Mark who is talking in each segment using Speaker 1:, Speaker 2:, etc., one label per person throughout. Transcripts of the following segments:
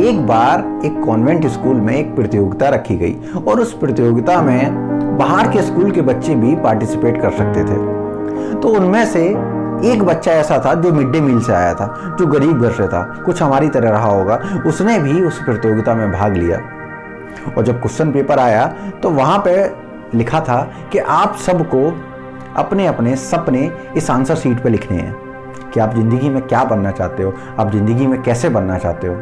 Speaker 1: एक बार एक convent school में एक प्रतियोगिता रखी गई और उस प्रतियोगिता में बाहर के स्कूल के बच्चे भी पार्टिसिपेट कर सकते थे। तो उनमें से एक बच्चा ऐसा था जो मिड डे मील से आया था, जो गरीब घर से था, कुछ हमारी तरह रहा होगा। उसने भी उस प्रतियोगिता में भाग लिया और जब क्वेश्चन पेपर आया तो वहाँ पे लिखा था कि आप सबको अपने अपने सपने इस आंसर शीट पे लिखने हैं कि आप ज़िंदगी में क्या बनना चाहते हो, आप ज़िंदगी में कैसे बनना चाहते हो।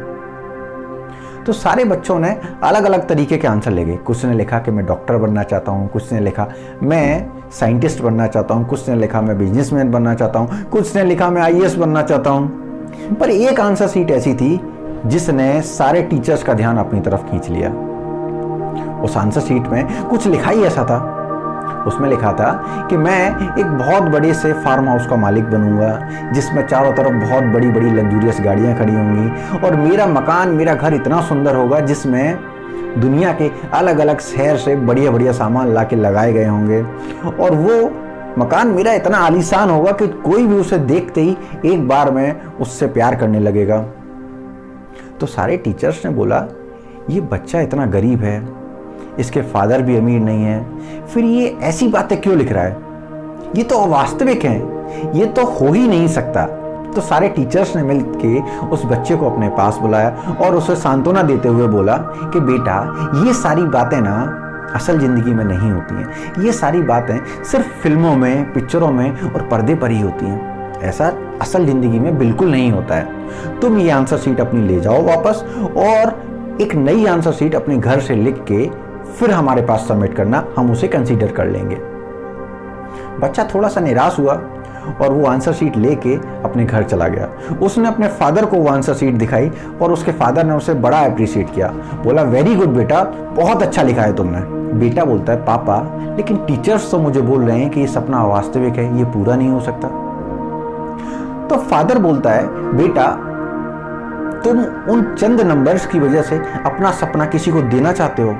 Speaker 1: तो सारे बच्चों ने अलग अलग तरीके के आंसर लिखे। कुछ ने लिखा कि मैं डॉक्टर बनना चाहता हूँ, कुछ ने लिखा मैं साइंटिस्ट बनना चाहता हूँ, कुछ ने लिखा मैं बिजनेसमैन बनना चाहता हूँ, कुछ ने लिखा मैं आईएएस बनना चाहता हूँ। पर एक आंसर शीट ऐसी थी जिसने सारे टीचर्स का ध्यान अपनी तरफ खींच लिया। उस आंसर शीट में कुछ लिखा ही ऐसा था। उसमें लिखा था कि मैं एक बहुत बड़े से फार्म हाउस का मालिक बनूंगा जिसमें चारों तरफ बहुत बड़ी बड़ी लग्जूरियस गाड़ियां खड़ी होंगी और मेरा मकान, मेरा घर इतना सुंदर होगा जिसमें दुनिया के अलग अलग शहर से बढ़िया बढ़िया सामान ला के लगाए गए होंगे और वो मकान मेरा इतना आलीशान होगा कि कोई भी उसे देखते ही एक बार में उससे प्यार करने लगेगा। तो सारे टीचर्स ने बोला ये बच्चा इतना गरीब है, इसके फादर भी अमीर नहीं है, फिर ये ऐसी बातें क्यों लिख रहा है, ये तो अवास्तविक है, ये तो हो ही नहीं सकता। तो सारे टीचर्स ने मिलकर उस बच्चे को अपने पास बुलाया और उसे सांत्वना देते हुए बोला कि बेटा ये सारी बातें ना असल जिंदगी में नहीं होती हैं, ये सारी बातें सिर्फ फिल्मों में, पिक्चरों में और पर्दे पर ही होती हैं, ऐसा असल जिंदगी में बिल्कुल नहीं होता है। तुम ये आंसर शीट अपनी ले जाओ वापस और एक नई आंसर शीट अपने घर से लिख के फिर हमारे पास सबमिट करना, हम उसे कंसीडर कर लेंगे। बच्चा थोड़ा सा निराश हुआ और वो आंसर शीट लेके अपने घर चला गया। उसने अपने फादर को वो आंसर शीट दिखाई और उसके फादर ने उसे बड़ा अप्रिशिएट किया, बोला वेरी गुड बेटा, बहुत अच्छा लिखा है तुमने। बेटा बोलता है पापा लेकिन टीचर्स तो मुझे बोल रहे हैं कि ये सपना अवास्तविक है, ये पूरा नहीं हो सकता। तो फादर बोलता है बेटा तुम उन चंद नंबर्स की वजह से अपना सपना किसी को देना चाहते हो।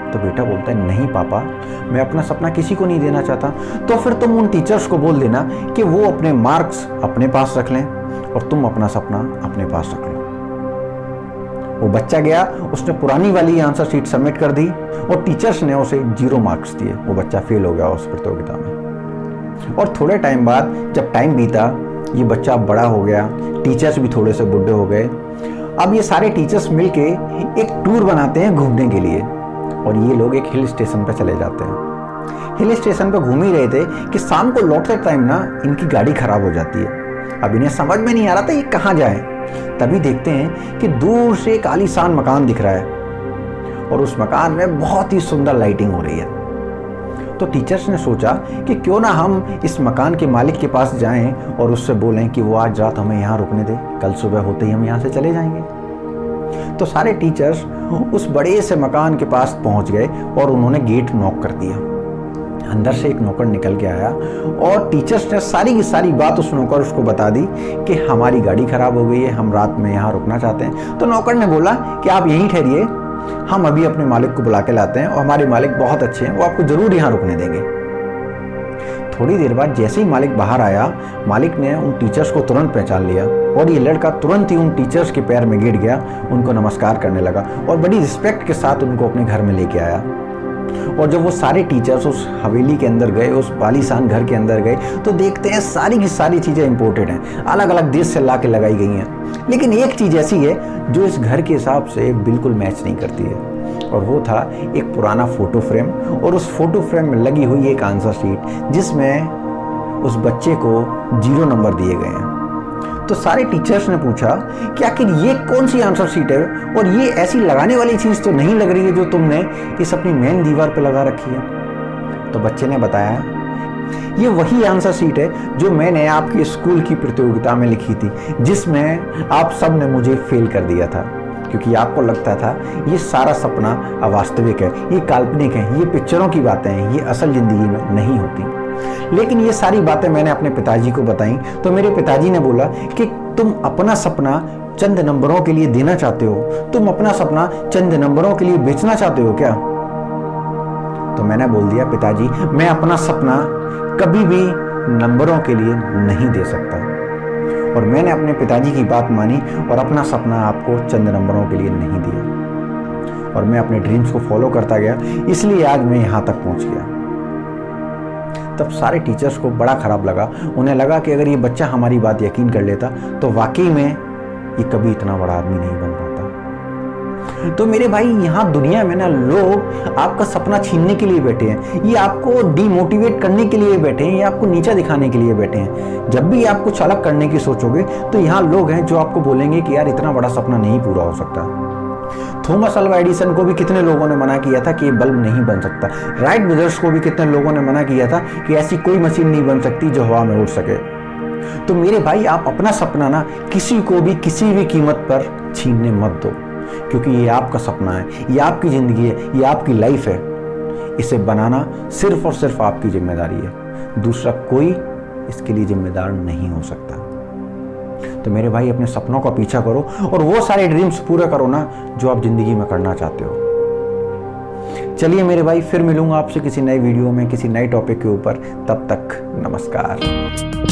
Speaker 1: तो बेटा बोलता है नहीं पापा, मैं अपना सपना किसी को नहीं देना चाहता। तो फिर तुम उन टीचर्स को बोल देना कि वो अपने मार्क्स अपने पास रख लें और तुम अपना सपना अपने पास रख लो। वो बच्चा गया, उसने पुरानी वाली आंसर शीट सबमिट कर दी और टीचर्स ने उसे 0 मार्क्स दिए। वो बच्चा फेल हो गया उस प्रतियोगिता में। और थोड़े टाइम बाद जब टाइम बीता, ये बच्चा बड़ा हो गया, टीचर्स भी थोड़े से बुढ़े हो गए। अब ये सारे टीचर्स मिलके एक टूर बनाते हैं घूमने के लिए और ये लोग एक हिल स्टेशन पर चले जाते हैं। हिल स्टेशन पर घूम ही रहे थे कि शाम को लौटते टाइम ना इनकी गाड़ी खराब हो जाती है। अब इन्हें समझ में नहीं आ रहा था ये कहाँ जाए। तभी देखते हैं कि दूर से एक आलीशान मकान दिख रहा है और उस मकान में बहुत ही सुंदर लाइटिंग हो रही है। तो टीचर्स ने सोचा कि क्यों ना हम इस मकान के मालिक के पास जाएं और उससे बोलें कि वो आज रात हमें यहाँ रुकने दे, कल सुबह होते ही हम यहाँ से चले जाएंगे। तो सारे टीचर्स उस बड़े से मकान के पास पहुंच गए और उन्होंने गेट नॉक कर दिया। अंदर से एक नौकर निकल के आया और टीचर्स ने सारी की सारी बात उस नौकर उसको बता दी कि हमारी गाड़ी खराब हो गई है, हम रात में यहाँ रुकना चाहते हैं। तो नौकर ने बोला कि आप यहीं ठहरिए, हम अभी अपने मालिक को बुला के लाते हैं और हमारे मालिक बहुत अच्छे हैं, वो आपको जरूर यहाँ रुकने देंगे। थोड़ी देर बाद जैसे ही मालिक बाहर आया, मालिक ने उन टीचर्स को तुरंत पहचान लिया और ये लड़का तुरंत ही उन टीचर्स के पैर में गिर गया, उनको नमस्कार करने लगा और बड़ी रिस्पेक्ट के साथ उनको अपने घर में लेके आया। और जब वो सारे टीचर्स उस हवेली के अंदर गए, उस आलीशान घर के अंदर गए, तो देखते हैं सारी की सारी चीज़ें इंपोर्टेड हैं, अलग अलग देश से ला के लगाई गई हैं। लेकिन एक चीज़ ऐसी है जो इस घर के हिसाब से बिल्कुल मैच नहीं करती है और वो था एक पुराना फोटो फ्रेम और उस फोटो फ्रेम में लगी हुई एक आंसर शीट जिसमें उस बच्चे को 0 नंबर दिए गए हैं। तो सारे टीचर्स ने पूछा कि आखिर ये कौन सी आंसर शीट है और ये ऐसी लगाने वाली चीज़ तो नहीं लग रही है जो तुमने इस अपनी मेन दीवार पे लगा रखी है। तो बच्चे ने बताया ये वही आंसर शीट है जो मैंने आपकी स्कूल की प्रतियोगिता में लिखी थी, जिसमें आप सब ने मुझे फेल कर दिया था क्योंकि आपको लगता था ये सारा सपना अवास्तविक है, ये काल्पनिक है, ये पिक्चरों की बातें हैं, ये असल जिंदगी में नहीं होती। लेकिन ये सारी बातें मैंने अपने पिताजी को बताई तो मेरे पिताजी ने बोला कि तुम अपना सपना चंद नंबरों के लिए देना चाहते हो, तुम अपना सपना चंद नंबरों के लिए बेचना चाहते हो क्या? तो मैंने बोल दिया पिताजी मैं अपना सपना कभी भी नंबरों के लिए नहीं दे सकता। और मैंने अपने पिताजी की बात मानी और अपना सपना आपको चंद नंबरों के लिए नहीं दिया और मैं अपने ड्रीम्स को फॉलो करता गया, इसलिए आज मैं यहाँ तक पहुँच गया। तब सारे टीचर्स को बड़ा खराब लगा। उन्हें लगा कि अगर ये बच्चा हमारी बात यकीन कर लेता तो वाकई में ये कभी इतना बड़ा आदमी नहीं बन पाता। तो मेरे भाई, यहाँ दुनिया में ना लोग आपका सपना छीनने के लिए बैठे हैं, ये आपको डिमोटिवेट करने के लिए बैठे हैं, ये आपको नीचा दिखाने के लिए बैठे हैं। जब भी आप कुछ अलग करने की सोचोगे तो यहाँ लोग हैं जो आपको बोलेंगे कि यार इतना बड़ा सपना नहीं पूरा हो सकता। थॉमस अल्वा एडिसन को भी कितने लोगों ने मना किया था कि ये बल्ब नहीं बन सकता। राइट ब्रदर्स को भी कितने लोगों ने मना किया था कि ऐसी कोई मशीन नहीं बन सकती जो हवा में उड़ सके। तो मेरे भाई, आप अपना सपना ना किसी को भी किसी भी कीमत पर छीनने मत दो, क्योंकि ये आपका सपना है, ये आपकी जिंदगी है, ये आपकी लाइफ है। इसे बनाना सिर्फ और सिर्फ आपकी जिम्मेदारी है, दूसरा कोई इसके लिए जिम्मेदार नहीं हो सकता। तो मेरे भाई, अपने सपनों का पीछा करो और वो सारे ड्रीम्स पूरे करो ना जो आप जिंदगी में करना चाहते हो। चलिए मेरे भाई, फिर मिलूंगा आपसे किसी नए वीडियो में किसी नए टॉपिक के ऊपर। तब तक नमस्कार।